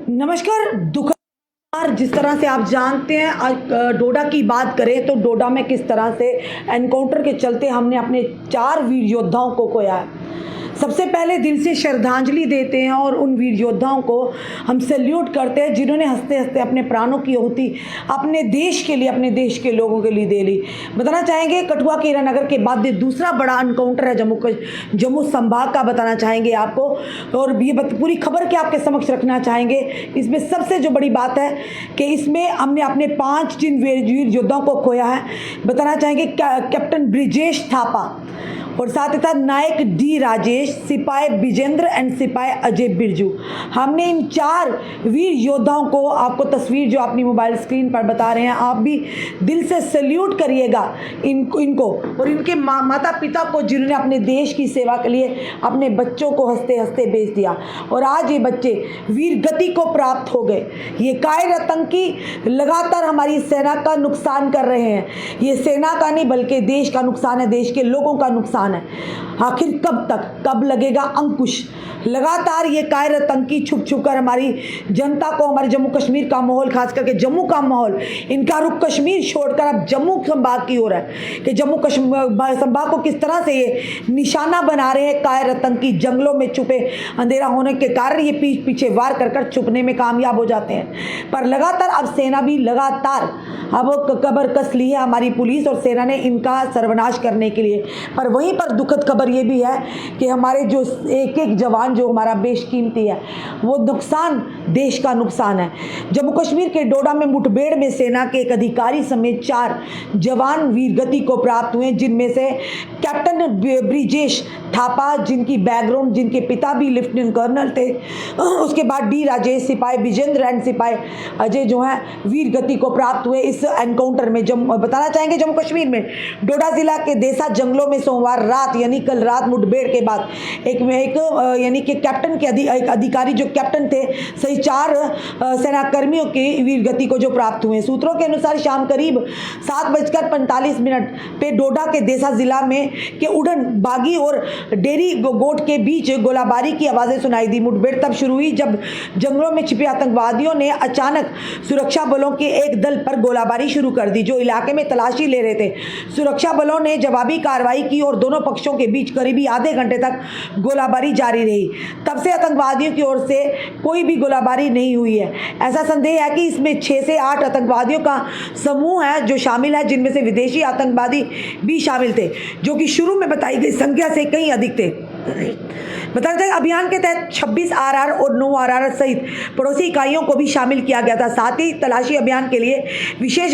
नमस्कार। दुकानदार, जिस तरह से आप जानते हैं, आज डोडा की बात करें तो डोडा में किस तरह से एनकाउंटर के चलते हमने अपने 4 वीर योद्धाओं को खोया है। सबसे पहले दिल से श्रद्धांजलि देते हैं और उन वीर योद्धाओं को हम सैल्यूट करते हैं जिन्होंने हंसते हंसते अपने प्राणों की आहुति अपने देश के लिए, अपने देश के लोगों के लिए दे ली। बताना चाहेंगे कठुआ के हीरानगर के बाद दूसरा बड़ा एनकाउंटर है जम्मू संभाग का, बताना चाहेंगे आपको, और ये पूरी खबर के आपके समक्ष रखना चाहेंगे। इसमें सबसे जो बड़ी बात है कि इसमें हमने अपने 5 जिन वीर योद्धाओं को खोया है, बताना चाहेंगे कैप्टन ब्रिजेश थापा और साथ ही साथ नायक डी राजेश, सिपाही विजेंद्र एंड सिपाही अजय बिरजू। हमने इन 4 वीर योद्धाओं को, आपको तस्वीर जो अपनी मोबाइल स्क्रीन पर बता रहे हैं, आप भी दिल से सैल्यूट करिएगा इनको और इनके माता पिता को जिन्होंने अपने देश की सेवा के लिए अपने बच्चों को हंसते हंसते बेच दिया और आज ये बच्चे वीर गति को प्राप्त हो गए। ये कायर आतंकी लगातार हमारी सेना का नुकसान कर रहे हैं। ये सेना का नहीं बल्कि देश का नुकसान है, देश के लोगों का नुकसान है। आखिर कब तक, कब लगेगा अंकुश? लगातार ये कायर आतंकी छुप छुप कर हमारी जनता को, हमारे जम्मू कश्मीर का माहौल, खास करके जम्मू का माहौल, इनका रुख कश्मीर छोड़कर अब जम्मू संभाग की ओर है कि जम्मू कश्मीर संभाग को किस तरह से ये निशाना बना रहे हैं। कायर आतंकी जंगलों में छुपे, अंधेरा होने के कारण ये पीछे वार कर छुपने में कामयाब हो जाते हैं, पर लगातार अब सेना भी लगातार अब कबर कस ली है हमारी पुलिस और सेना ने इनका सर्वनाश करने के लिए। पर वहीं पर दुखद खबर ये भी है कि हमारे जो एक जवान जो हमारा बेशकीमती है, वो नुकसान देश का नुकसान है। जम्मू कश्मीर के डोडा में मुठभेड़ में सेना के एक अधिकारी समेत 4 जवान वीरगति को प्राप्त हुए, जिनमें से कैप्टन ब्रिजेश थापा, जिनकी बैकग्राउंड, जिनके पिता भी लेफ्टिनेंट कर्नल थे, उसके बाद डी राजेश, सिपाही विजेंद्र एंड सिपाही अजय जो है वीरगति को प्राप्त हुए इस एनकाउंटर में। बताना चाहेंगे जम्मू कश्मीर में डोडा जिला के देसा जंगलों में सोमवार रात यानी कल रात मुठभेड़ के बाद एक यानी कि कैप्टन के अधिकारी जो कैप्टन थे सही 4 सेना कर्मियों की वीरगति को जो प्राप्त हुए। सूत्रों के अनुसार शाम करीब 7:45 पे डोडा के देसा जिला में के उड़न बागी और डेरी गोट के बीच गोलाबारी की आवाजें सुनाई दी। मुठभेड़ तब शुरू हुई जब जंगलों में छिपे आतंकवादियों ने अचानक सुरक्षा बलों के एक दल पर गोलाबारी शुरू कर दी जो इलाके में तलाशी ले रहे थे। सुरक्षा बलों ने जवाबी कार्रवाई की और दोनों पक्षों के बीच करीबी आधे घंटे तक गोलाबारी जारी रही। तब से आतंकवादियों की ओर से कोई भी गोलाबारी नहीं हुई है। ऐसा संदेह है कि इसमें 6 से 8 आतंकवादियों का समूह है जो शामिल है, जिनमें से विदेशी आतंकवादी भी शामिल थे, जो कि शुरू में बताई गई संख्या से कहीं अधिक थे। बताया जाए अभियान के तहत 26 आरआर और 9 आरआर सहित पड़ोसी इकाइयों को भी शामिल किया गया था। साथ ही तलाशी अभियान के लिए विशेष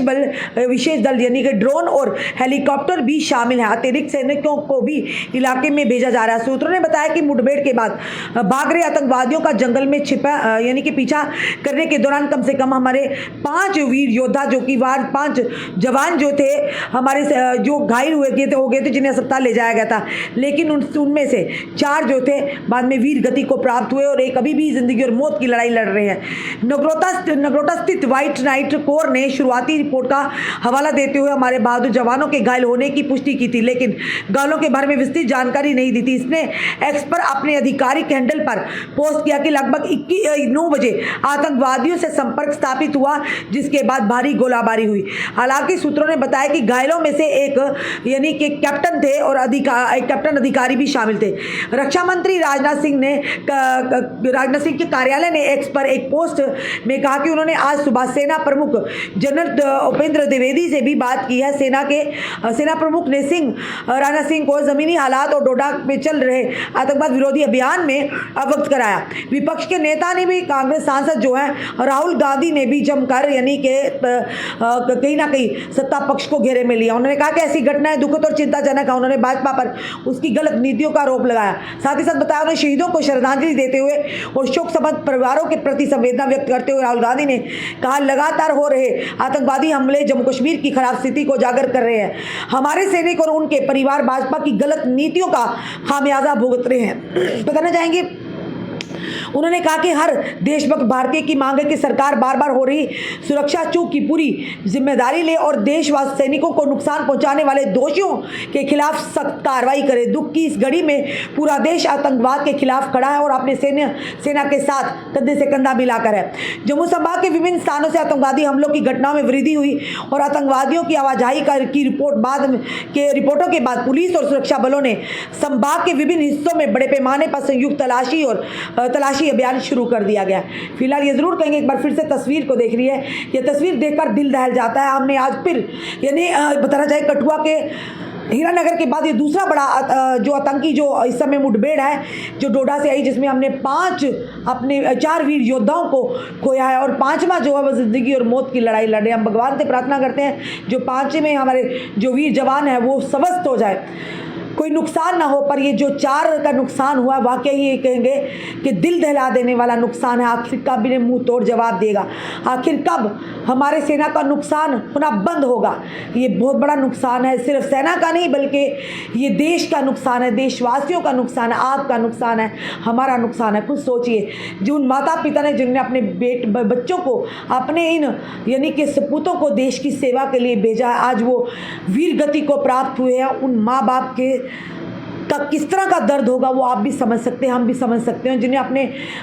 दल यानी कि ड्रोन और हेलीकॉप्टर भी शामिल है। अतिरिक्त सैनिकों को भी इलाके में भेजा जा रहा है। सूत्रों ने बताया कि मुठभेड़ के बाद भाग रहे आतंकवादियों का जंगल में छिपा यानी कि पीछा करने के दौरान कम से कम हमारे 5 वीर योद्धा जो कि 5 जवान जो थे हमारे जो घायल हो गए थे जिन्हें अस्पताल ले जाया गया था, लेकिन उनमें से 4 जो थे बाद में वीर गति को प्राप्त हुए और एक अभी भी जिंदगी और मौत की लड़ाई लड़ रहे हैं। नगरोटा स्थित व्हाइट नाइट कोर ने शुरुआती रिपोर्ट का हवाला देते हुए हमारे बहादुर जवानों के घायल होने की पुष्टि की थी, लेकिन घायलों के बारे में विस्तृत जानकारी नहीं दी थी। इसने एक्स पर अपने आधिकारिक हैंडल पर पोस्ट किया कि लगभग 9 बजे आतंकवादियों से संपर्क स्थापित हुआ, जिसके बाद भारी गोलाबारी हुई। हालांकि सूत्रों ने बताया कि घायलों में से एक यानी कि कैप्टन थे और एक कैप्टन अधिकारी भी शामिल थे। रक्षा मंत्री राजनाथ सिंह के कार्यालय ने एक्स पर एक पोस्ट में कहा कि उन्होंने आज सुबह सेना प्रमुख जनरल उपेंद्र द्विवेदी से भी बात की है। सेना प्रमुख ने राजनाथ सिंह को जमीनी हालात और डोडा में चल रहे आतंकवाद विरोधी अभियान में अवगत कराया। विपक्ष के नेता ने भी, कांग्रेस सांसद जो है राहुल गांधी ने भी जमकर यानी कि कहीं ना कहीं सत्ता पक्ष को घेरे में लिया। उन्होंने कहा कि ऐसी घटनाएं दुखद और चिंताजनक है। उन्होंने भाजपा पर उसकी गलत नीतियों का आरोप लगाया। साथ ही साथ बताया उन्होंने शहीदों को श्रद्धांजलि देते हुए और शोक संबद्ध परिवारों के प्रति संवेदना व्यक्त करते हुए राहुल गांधी ने कहा, लगातार हो रहे आतंकवादी हमले जम्मू कश्मीर की खराब स्थिति को उजागर कर रहे हैं। हमारे सैनिक और उनके परिवार भाजपा की गलत नीतियों का खामियाजा भुगत रहे हैं। बताना चाहेंगे उन्होंने कहा कि हर देशभक्त भारतीय की मांग है कि सरकार बार बार हो रही सुरक्षा चूक की पूरी जिम्मेदारी ले और देशवासी सैनिकों को नुकसान पहुंचाने वाले दोषियों के खिलाफ सख्त कार्रवाई करे। दुख की इस घड़ी में पूरा देश आतंकवाद के खिलाफ खड़ा है और अपने सेना के साथ कंधे से कंधा मिलाकर है। जम्मू संभाग के विभिन्न स्थानों से आतंकवादी हमलों की घटनाओं में वृद्धि हुई और आतंकवादियों की आवाजाही की रिपोर्टों के बाद पुलिस और सुरक्षा बलों ने संभाग के विभिन्न हिस्सों में बड़े पैमाने पर संयुक्त तलाशी अभियान शुरू कर दिया गया। फिलहाल ये जरूर कहेंगे, एक बार फिर से तस्वीर को देख रही है, ये तस्वीर देखकर दिल दहल जाता है। हमने आज फिर यानी बताना चाहिए कठुआ के हीरानगर के बाद ये दूसरा बड़ा जो आतंकी जो इस समय मुठभेड़ है जो डोडा से आई, जिसमें हमने 4 वीर योद्धाओं को खोया है और 5वां जो है वो जिंदगी और मौत की लड़ाई लड़ रहे हैं। हम भगवान से प्रार्थना करते हैं जो 5वें हमारे जो वीर जवान है वो स्वस्थ हो जाए, कोई नुकसान ना हो। पर ये जो 4 का नुकसान हुआ वाकई ये कहेंगे कि दिल दहला देने वाला नुकसान है। आखिर कब इन्हें मुंह तोड़ जवाब देगा, आखिर कब हमारे सेना का नुकसान होना बंद होगा। ये बहुत बड़ा नुकसान है, सिर्फ सेना का नहीं बल्कि ये देश का नुकसान है, देशवासियों का नुकसान है, आपका नुकसान है, हमारा नुकसान है। कुछ सोचिए, जो उन माता पिता ने जिन्होंने अपने बच्चों को, अपने इन यानी कि सपूतों को देश की सेवा के लिए भेजा है, आज वो वीर गति को प्राप्त हुए हैं। उन माँ बाप के का किस तरह का दर्द होगा वो आप भी समझ सकते हैं, हम भी समझ सकते हैं, जिन्हें अपने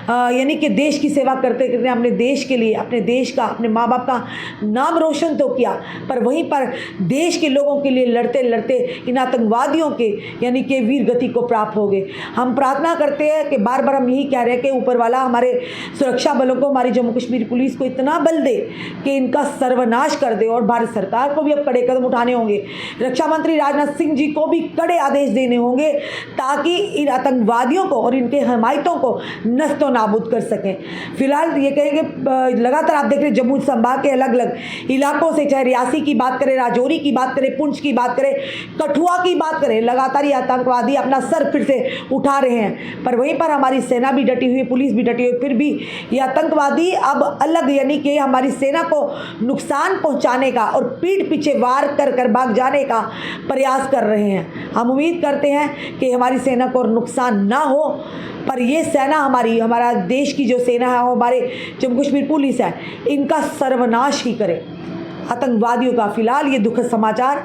यानी कि देश की सेवा करते करते अपने देश के लिए, अपने देश का, अपने माँ बाप का नाम रोशन तो किया, पर वहीं पर देश के लोगों के लिए लड़ते लड़ते इन आतंकवादियों के यानी कि वीर गति को प्राप्त हो गए। हम प्रार्थना करते हैं कि बार बार हम यही कह रहे हैं कि ऊपर वाला हमारे सुरक्षा बलों को, हमारी जम्मू कश्मीर पुलिस को इतना बल दे कि इनका सर्वनाश कर दे। और भारत सरकार को भी अब कड़े कदम उठाने होंगे, रक्षा मंत्री राजनाथ सिंह जी को भी कड़े आदेश देने होंगे ताकि इन आतंकवादियों को और इनके हमायतों को नस्तो नाबूद कर सकें। फिलहाल ये कहेंगे लगातार आप देख रहे हैं जम्मू संभाग के अलग अलग इलाकों से, चाहे रियासी की बात करें, राजौरी की बात करें, पुंछ की बात करें, कठुआ की बात करें, लगातार ये आतंकवादी अपना सर फिर से उठा रहे हैं। पर वहीं पर हमारी सेना भी डटी हुई है, पुलिस भी डटी हुई, फिर भी ये आतंकवादी अब अलग यानी कि हमारी सेना को नुकसान पहुंचाने का और पीठ पीछे वार कर भाग जाने का प्रयास कर रहे हैं। हम उम्मीद करते हैं कि हमारी सेना को नुकसान ना हो, पर ये सेना हमारा देश की जो सेना है, हमारे जम्मू कश्मीर पुलिस है, इनका सर्वनाश ही करे आतंकवादियों का। फिलहाल ये दुखद समाचार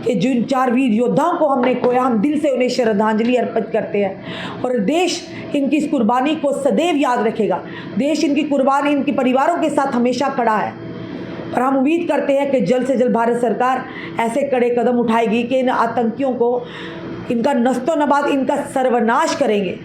कि जिन 4 वीर योद्धाओं को हमने खोया, हम दिल से उन्हें श्रद्धांजलि अर्पित करते हैं और देश इनकी इस कुर्बानी को सदैव याद रखेगा। देश इनकी कुर्बानी, इनके परिवारों के साथ हमेशा खड़ा है। और हम उम्मीद करते हैं कि जल्द से जल्द भारत सरकार ऐसे कड़े कदम उठाएगी कि इन आतंकियों को, इनका नस्तो नबाद, इनका सर्वनाश करेंगे।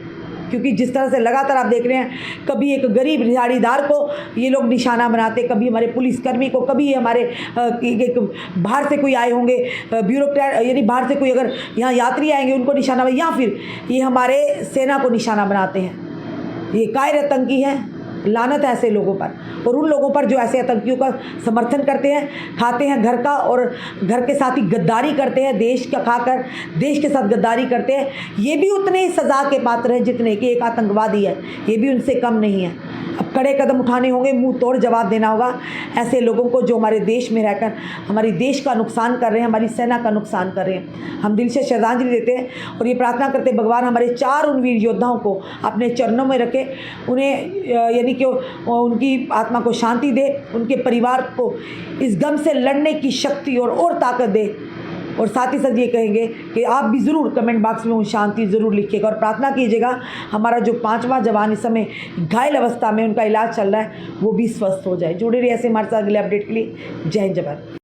क्योंकि जिस तरह से लगातार आप देख रहे हैं, कभी एक गरीब दिहाड़ीदार को ये लोग निशाना बनाते, कभी हमारे पुलिसकर्मी को, कभी हमारे बाहर से कोई आए होंगे ब्यूरोक्रेट, यानी बाहर से कोई अगर यहाँ यात्री आएंगे उनको निशाना, या फिर ये हमारे सेना को निशाना बनाते हैं। ये कायर आतंकी है, लानत है ऐसे लोगों पर और उन लोगों पर जो ऐसे आतंकियों का समर्थन करते हैं, खाते हैं घर का और घर के साथ ही गद्दारी करते हैं, देश का खाकर देश के साथ गद्दारी करते हैं। ये भी उतने ही सज़ा के पात्र हैं जितने कि एक आतंकवादी है, ये भी उनसे कम नहीं है। अब कड़े कदम उठाने होंगे, मुंह तोड़ जवाब देना होगा ऐसे लोगों को जो हमारे देश में रहकर हमारी देश का नुकसान कर रहे हैं, हमारी सेना का नुकसान कर रहे हैं। हम दिल से श्रद्धांजलि देते हैं और ये प्रार्थना करते हैं भगवान हमारे 4 उन वीर योद्धाओं को अपने चरणों में रखे, उन्हें यानी कि उनकी आत्मा को शांति दे, उनके परिवार को इस गम से लड़ने की शक्ति और ताकत दे। और साथ ही साथ ये कहेंगे कि आप भी ज़रूर कमेंट बॉक्स में उन शांति ज़रूर लिखिएगा और प्रार्थना कीजिएगा हमारा जो 5वां जवान इस समय घायल अवस्था में, उनका इलाज चल रहा है, वो भी स्वस्थ हो जाए। जुड़े रहिए ऐसे हमारे साथ अगले अपडेट के लिए। जय हिंद, जय भारत।